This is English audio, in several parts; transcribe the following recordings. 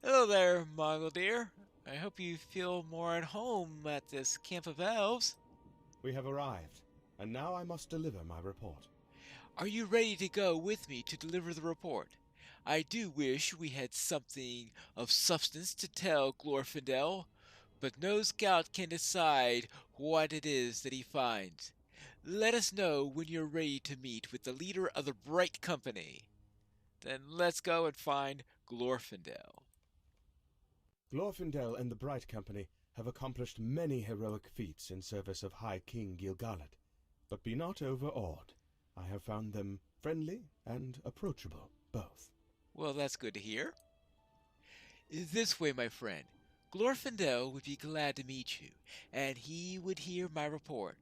Hello there, Mongol dear. I hope you feel more at home at this camp of elves. We have arrived, and now I must deliver my report. Are you ready to go with me to deliver the report? I do wish we had something of substance to tell Glorfindel, but no scout can decide what it is that he finds. Let us know when you're ready to meet with the leader of the Bright Company. Then let's go and find Glorfindel. Glorfindel and the Bright Company have accomplished many heroic feats in service of High King Gil-galad, but be not overawed. I have found them friendly and approachable, both. Well, that's good to hear. This way, my friend. Glorfindel would be glad to meet you, and he would hear my report.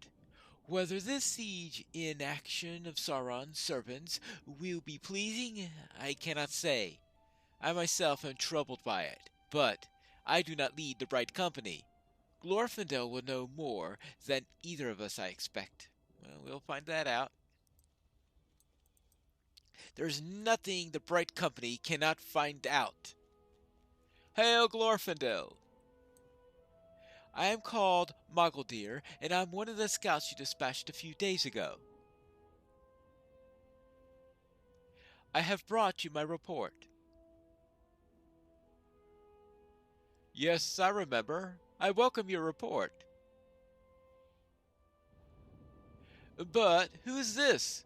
Whether this siege in action of Sauron's servants will be pleasing, I cannot say. I myself am troubled by it, but I do not lead the Bright Company. Glorfindel will know more than either of us, I expect. Well, we'll find that out. There's nothing the Bright Company cannot find out. Hail, Glorfindel! I am called Moggldeer, and I'm one of the scouts you dispatched a few days ago. I have brought you my report. Yes, I remember. I welcome your report. But who is this?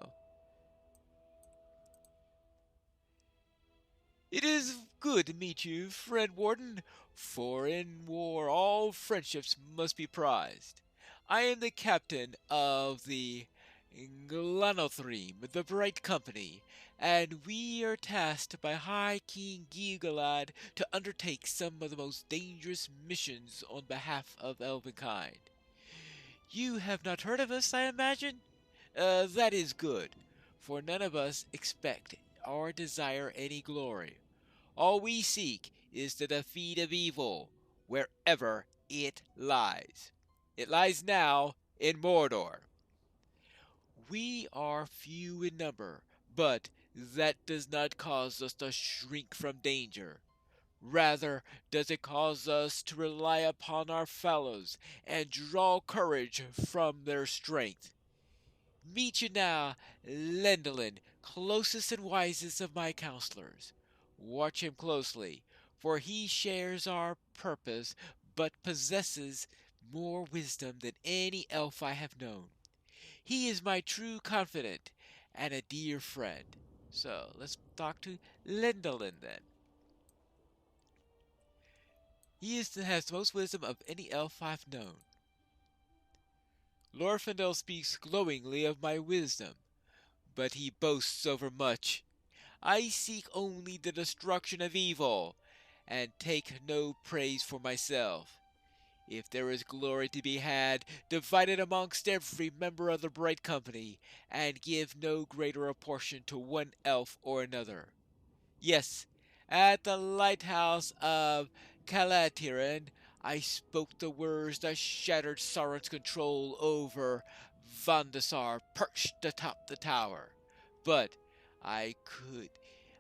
Oh. It is good to meet you, friend Warden, for in war all friendships must be prized. I am the captain of the Glanothreme, the Bright Company, and we are tasked by High King Gil-galad to undertake some of the most dangerous missions on behalf of Elvenkind. You have not heard of us, I imagine? That is good, for none of us expect or desire any glory. All we seek is the defeat of evil, wherever it lies. It lies now in Mordor. We are few in number, but that does not cause us to shrink from danger. Rather does it cause us to rely upon our fellows and draw courage from their strength. Meet you now, Lendelin, closest and wisest of my counselors. Watch him closely, for he shares our purpose, but possesses more wisdom than any elf I have known. He is my true confidant and a dear friend. So let's talk to Lendelin then. Has the most wisdom of any elf I've known. Lorfindel speaks glowingly of my wisdom, but he boasts overmuch. I seek only the destruction of evil, and take no praise for myself. If there is glory to be had, divide it amongst every member of the Bright Company, and give no greater a portion to one elf or another. Yes, at the lighthouse of Calatiran, I spoke the words that shattered Sauron's control over Vandasar perched atop the tower. But I could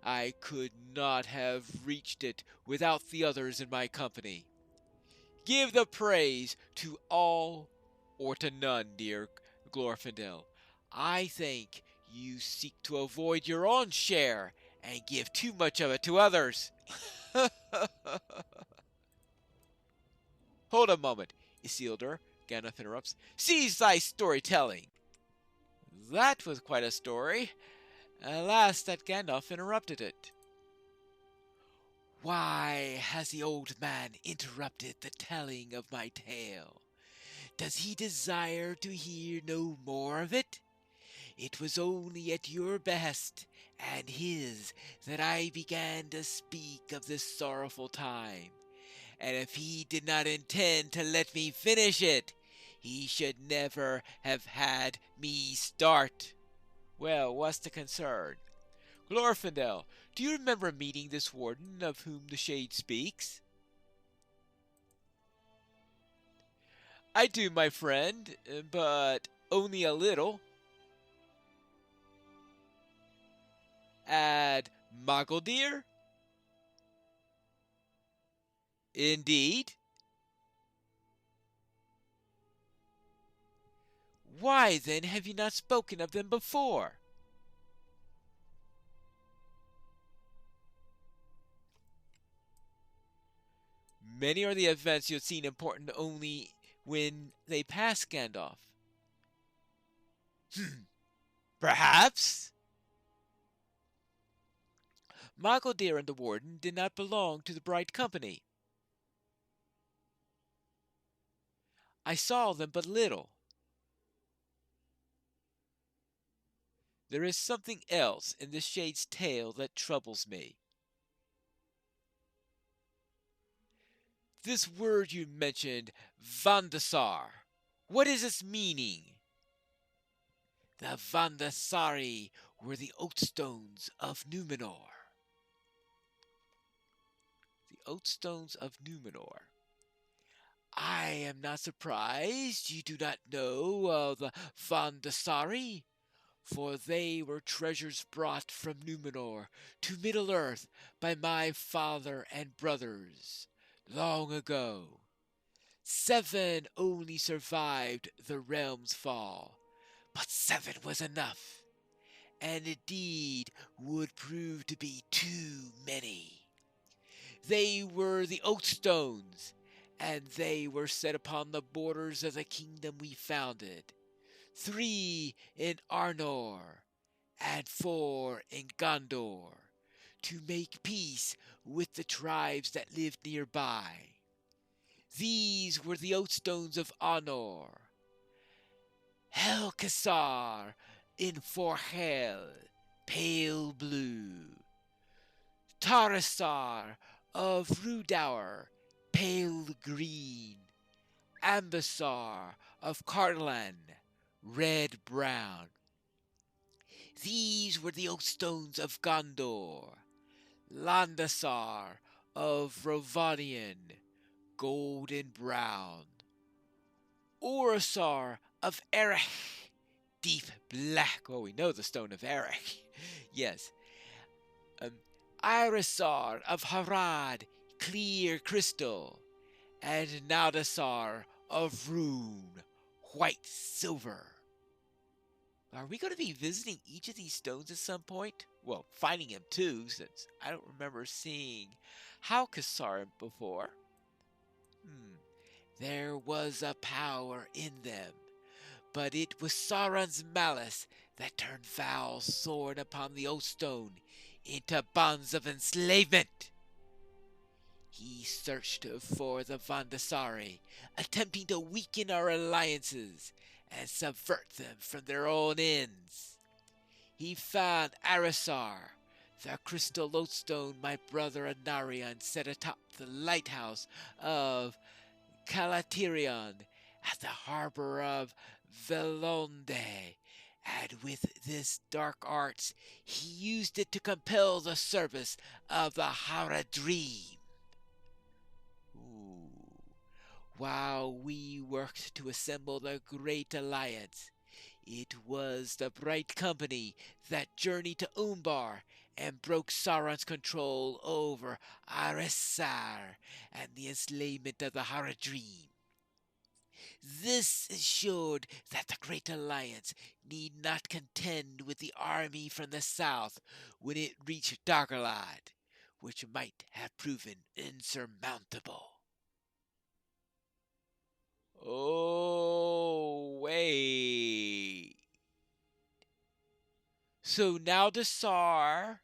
I could not have reached it without the others in my company. Give the praise to all or to none, dear Glorfindel. I think you seek to avoid your own share and give too much of it to others. Hold a moment, Isildur, Gandalf interrupts. Cease thy storytelling. That was quite a story. Alas, that Gandalf interrupted it. Why has the old man interrupted the telling of my tale? Does he desire to hear no more of it? It was only at your behest and his that I began to speak of this sorrowful time, and if he did not intend to let me finish it, he should never have had me start. Well, what's the concern? Glorfindel, do you remember meeting this warden of whom the shade speaks? I do, my friend, but only a little. Add Moggldeer? Indeed? Why, then, have you not spoken of them before? Many are the events you have seen important only when they pass Gandalf. Perhaps? Moggldeer and the Warden did not belong to the Bright Company. I saw them but little. There is something else in this shade's tale that troubles me. This word you mentioned, Vandasar. What is its meaning? The Vandasari were the Oatstones of Numenor. The Oatstones of Numenor. I am not surprised you do not know of the Vandasari, for they were treasures brought from Numenor to Middle-earth by my father and brothers long ago. 7 only survived the realm's fall, but 7 was enough, and indeed would prove to be too many. They were the Oatstones, and they were set upon the borders of the kingdom we founded. 3 in Arnor, and 4 in Gondor, to make peace with the tribes that lived nearby. These were the Oatstones of Arnor. Helcassar in Forhel, pale blue. Tarisar of Rudour, pale green. Ambasar of Cardolan, red-brown. These were the Oatstones of Gondor. Landasar of Rovanion, golden-brown. Orasar of Erech, deep black. Oh, we know the stone of Erech. Yes. Irisar of Harad, clear crystal. And Naudasar of Rune, white silver. Are we going to be visiting each of these stones at some point? Well, finding him too, since I don't remember seeing Helcassar before. There was a power in them, but it was Sauron's malice that turned foul sword upon the Oatstone into bonds of enslavement. He searched for the Vandasari, attempting to weaken our alliances and subvert them from their own ends. He found Arisar, the crystal Oatstone my brother Anarion set atop the lighthouse of Calatirion at the harbor of Velonde, and with this dark arts he used it to compel the service of the Haradrim. While we worked to assemble the Great Alliance, it was the Bright Company that journeyed to Umbar and broke Sauron's control over Arisar and the enslavement of the Haradrim. This ensured that the Great Alliance need not contend with the army from the south when it reached Dagorlad, which might have proven insurmountable. Oh, wait. So now the Tsar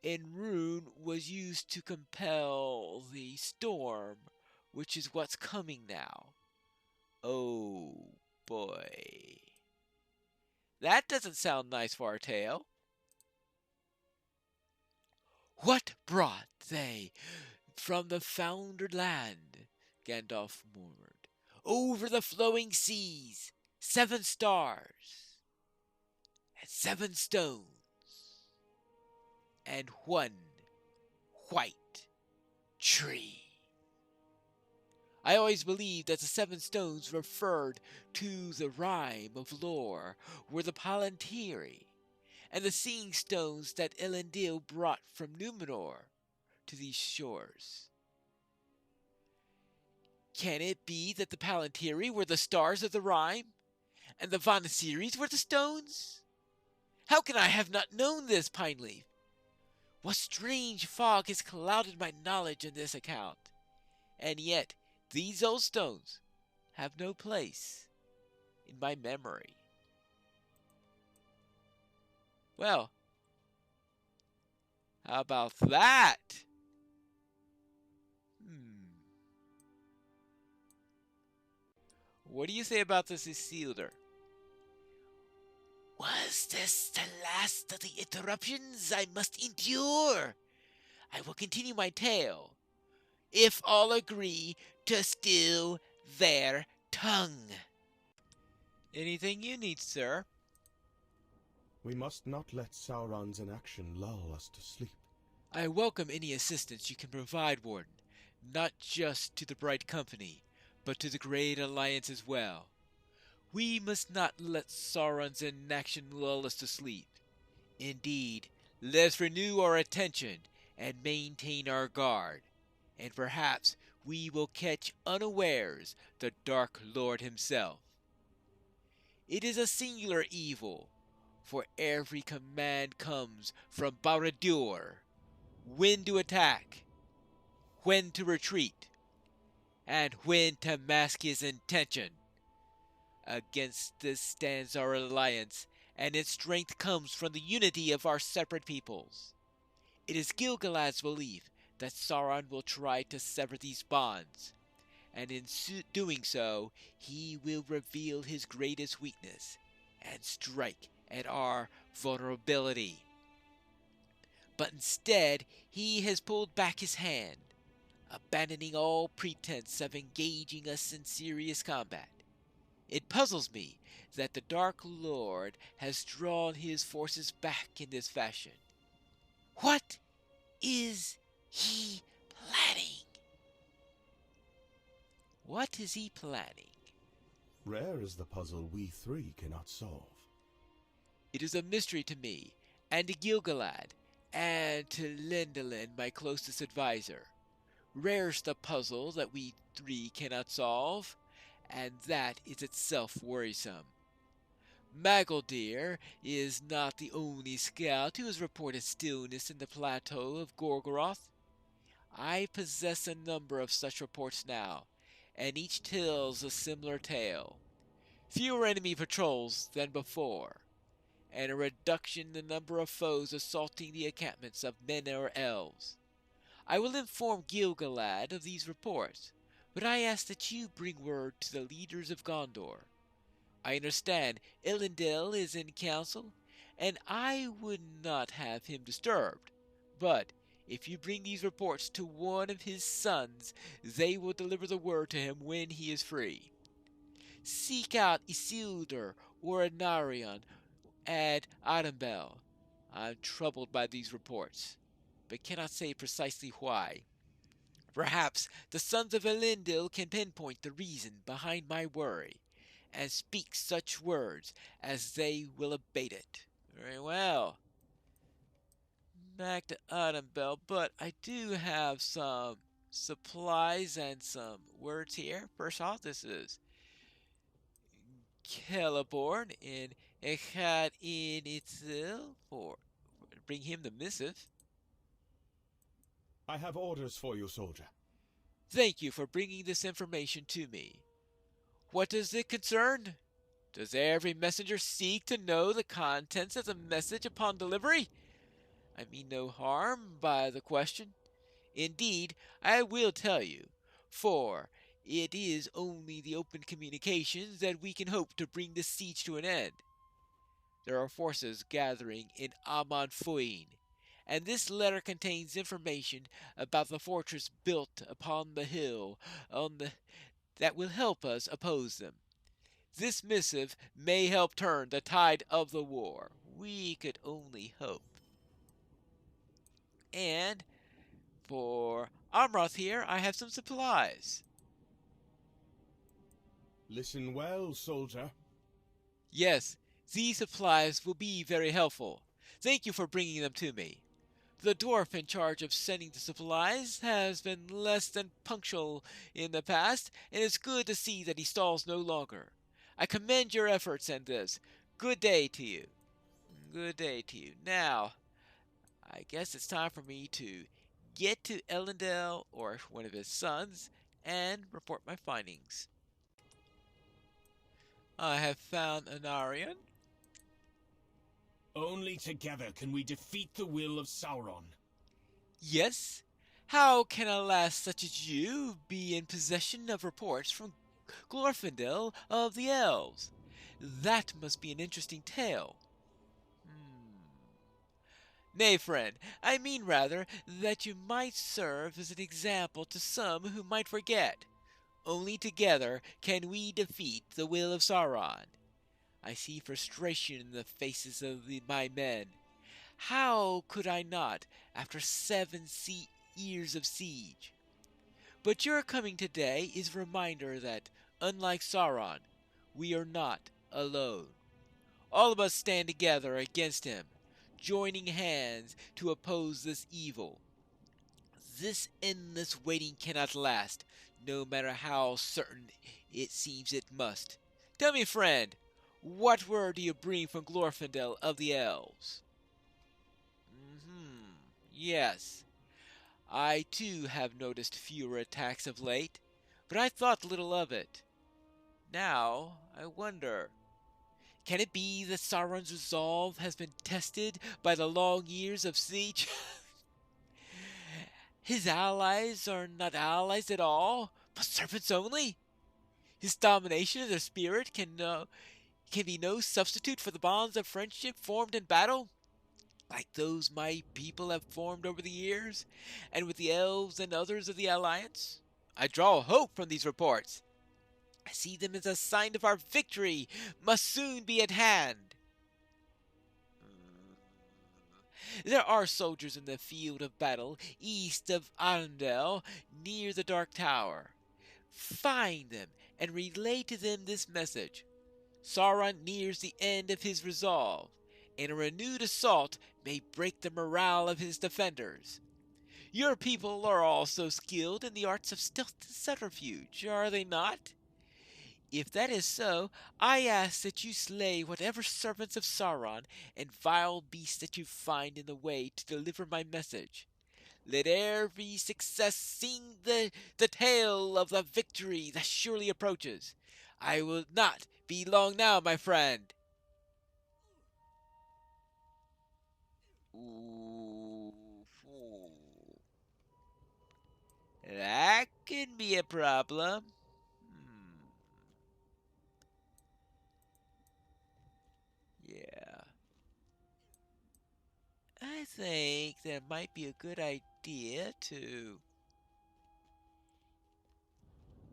in Rune was used to compel the storm, which is what's coming now. Oh, boy. That doesn't sound nice for our tale. What brought they from the foundered land? Gandalf murmured. Over the flowing seas, 7 stars, and 7 stones, and 1 white tree. I always believed that the 7 stones referred to the rime of lore were the Palantiri, and the seeing stones that Elendil brought from Numenor to these shores. Can it be that the Palantiri were the stars of the rhyme, and the Vonasiris were the stones? How can I have not known this, Pineleaf? What strange fog has clouded my knowledge on this account? And yet these old stones have no place in my memory. Well, how about that? What do you say about this, Isildur? Was this the last of the interruptions I must endure? I will continue my tale, if all agree to still their tongue. Anything you need, sir? We must not let Sauron's inaction lull us to sleep. I welcome any assistance you can provide, Warden, not just to the Bright Company, but to the Great Alliance as well. We must not let Sauron's inaction lull us to sleep. Indeed, let us renew our attention and maintain our guard, and perhaps we will catch unawares the Dark Lord himself. It is a singular evil, for every command comes from Barad-dûr, when to attack, when to retreat, and when to mask his intention. Against this stands our alliance, and its strength comes from the unity of our separate peoples. It is Gil-galad's belief that Sauron will try to sever these bonds, and in doing so, he will reveal his greatest weakness and strike at our vulnerability. But instead, he has pulled back his hand, abandoning all pretense of engaging us in serious combat. It puzzles me that the Dark Lord has drawn his forces back in this fashion. What is he planning? What is he planning? Rare is the puzzle we three cannot solve. It is a mystery to me, and to Gil-galad, and to Lindolin, my closest adviser. Rare's the puzzle that we three cannot solve, and that is itself worrisome. Magaldir is not the only scout who has reported stillness in the plateau of Gorgoroth. I possess a number of such reports now, and each tells a similar tale. Fewer enemy patrols than before, and a reduction in the number of foes assaulting the encampments of men or elves. I will inform Gil-galad of these reports, but I ask that you bring word to the leaders of Gondor. I understand Elendil is in council, and I would not have him disturbed. But if you bring these reports to one of his sons, they will deliver the word to him when he is free. Seek out Isildur or Anarion at Adambel. I am troubled by these reports, but cannot say precisely why. Perhaps the sons of Elendil can pinpoint the reason behind my worry, and speak such words as they will abate it. Very well. Back to Adambel, but I do have some supplies and some words here. First off, this is Celeborn in Echad in Itzil for bring him the missive. I have orders for you, soldier. Thank you for bringing this information to me. What does it concern? Does every messenger seek to know the contents of the message upon delivery? I mean no harm by the question. Indeed, I will tell you, for it is only the open communications that we can hope to bring this siege to an end. There are forces gathering in Amon-Fuin, and this letter contains information about the fortress built upon the hill that will help us oppose them. This missive may help turn the tide of the war. We could only hope. And for Amroth here, I have some supplies. Listen well, soldier. Yes, these supplies will be very helpful. Thank you for bringing them to me. The dwarf in charge of sending the supplies has been less than punctual in the past, and it's good to see that he stalls no longer. I commend your efforts in this. Good day to you. Good day to you. Now, I guess it's time for me to get to Ellendale or one of his sons and report my findings. I have found Anarion. Only together can we defeat the will of Sauron. Yes? How can a lass such as you be in possession of reports from Glorfindel of the Elves? That must be an interesting tale. Nay, friend, I mean rather that you might serve as an example to some who might forget. Only together can we defeat the will of Sauron. I see frustration in the faces of my men. How could I not, after 7 years of siege? But your coming today is a reminder that, unlike Sauron, we are not alone. All of us stand together against him, joining hands to oppose this evil. This endless waiting cannot last, no matter how certain it seems it must. Tell me, friend, what word do you bring from Glorfindel of the Elves? Yes, I too have noticed fewer attacks of late, but I thought little of it. Now, I wonder, can it be that Sauron's resolve has been tested by the long years of siege? His allies are not allies at all, but servants only. His domination of their spirit can be no substitute for the bonds of friendship formed in battle, like those my people have formed over the years, and with the elves and others of the Alliance. I draw hope from these reports. I see them as a sign of our victory must soon be at hand. There are soldiers in the field of battle east of Arundel, near the Dark Tower. Find them and relay to them this message. Sauron nears the end of his resolve, and a renewed assault may break the morale of his defenders. Your people are also skilled in the arts of stealth and subterfuge, are they not? If that is so, I ask that you slay whatever servants of Sauron and vile beasts that you find in the way to deliver my message. Let every success sing the tale of the victory that surely approaches. I will not be long now, my friend. Ooh, that can be a problem. Yeah. I think that might be a good idea to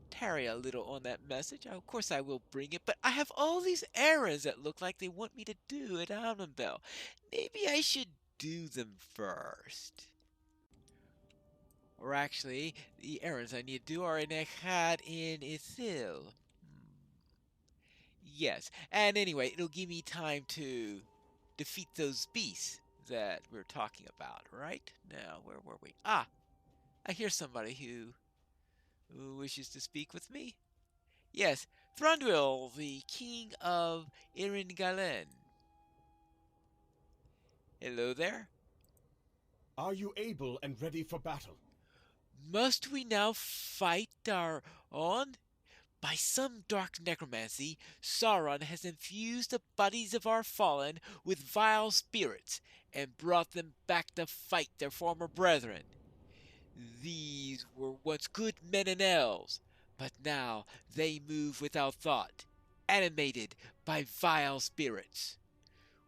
tarry a little on that message. Of course, I will bring it, but I have all these errands that look like they want me to do at Arnonbell. Maybe I should do them first. Or actually, the errands I need to do are in Echad in Ithil. Yes, and anyway, it'll give me time to defeat those beasts that we're talking about, right? Now, where were we? Ah, I hear somebody who wishes to speak with me. Yes, Thranduil, the king of Iringalen. Hello there. Are you able and ready for battle? Must we now fight our own? By some dark necromancy, Sauron has infused the bodies of our fallen with vile spirits and brought them back to fight their former brethren. These were once good men and elves, but now they move without thought, animated by vile spirits.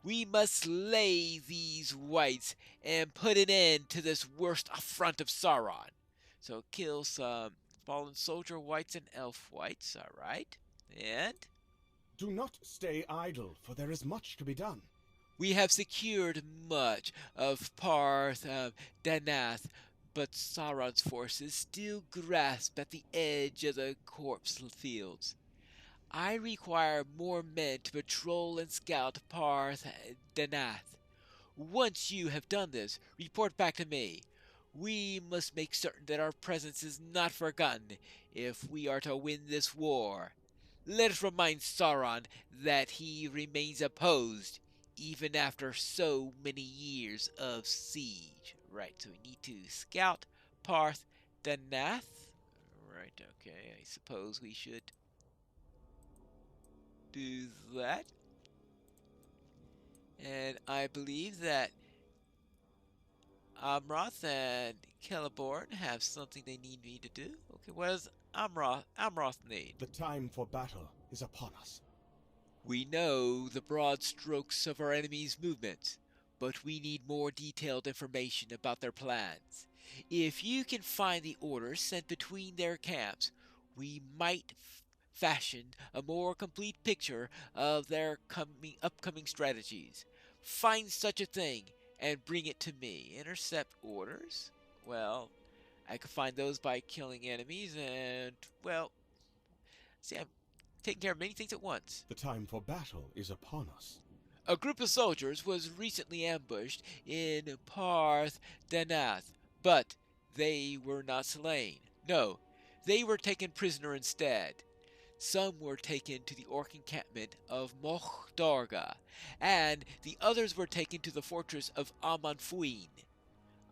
We must slay these wights and put an end to this worst affront of Sauron. So kill some fallen soldier wights and elf wights, alright? And Do not stay idle, for there is much to be done. we have secured much of Parth Danath, but Sauron's forces still grasp at the edge of the corpse fields. I require more men to patrol and scout Parth Danath. Once you have done this, report back to me. We must make certain that our presence is not forgotten if we are to win this war. Let us remind Sauron that he remains opposed even after so many years of siege. Right, so we need to scout Parth Danath. Right, okay, I suppose we should do that. And I believe that Amroth and Celeborn have something they need me to do. Okay, what does Amroth need? The time for battle is upon us. We know the broad strokes of our enemy's movements, but we need more detailed information about their plans. If you can find the orders sent between their camps, we might fashion a more complete picture of their upcoming strategies. Find such a thing and bring it to me. Intercept orders? Well, I could find those by killing enemies and, well, see, I'm taking care of many things at once. The time for battle is upon us. A group of soldiers was recently ambushed in Parth Danath, but they were not slain. No, they were taken prisoner instead. Some were taken to the orc encampment of Mordor, and the others were taken to the fortress of Amanfuin.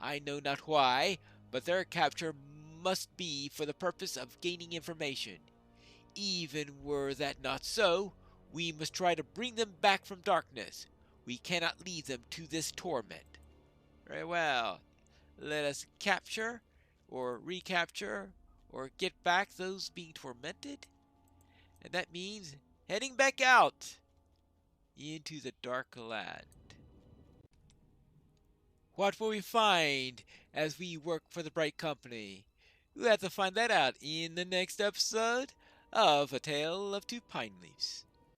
I know not why, but their capture must be for the purpose of gaining information. Even were that not so, we must try to bring them back from darkness. We cannot leave them to this torment. Very well. Let us capture, or recapture, or get back those being tormented. And that means heading back out into the dark land. What will we find as we work for the Bright Company? We'll have to find that out in the next episode of A Tale of Two Pine Leaves.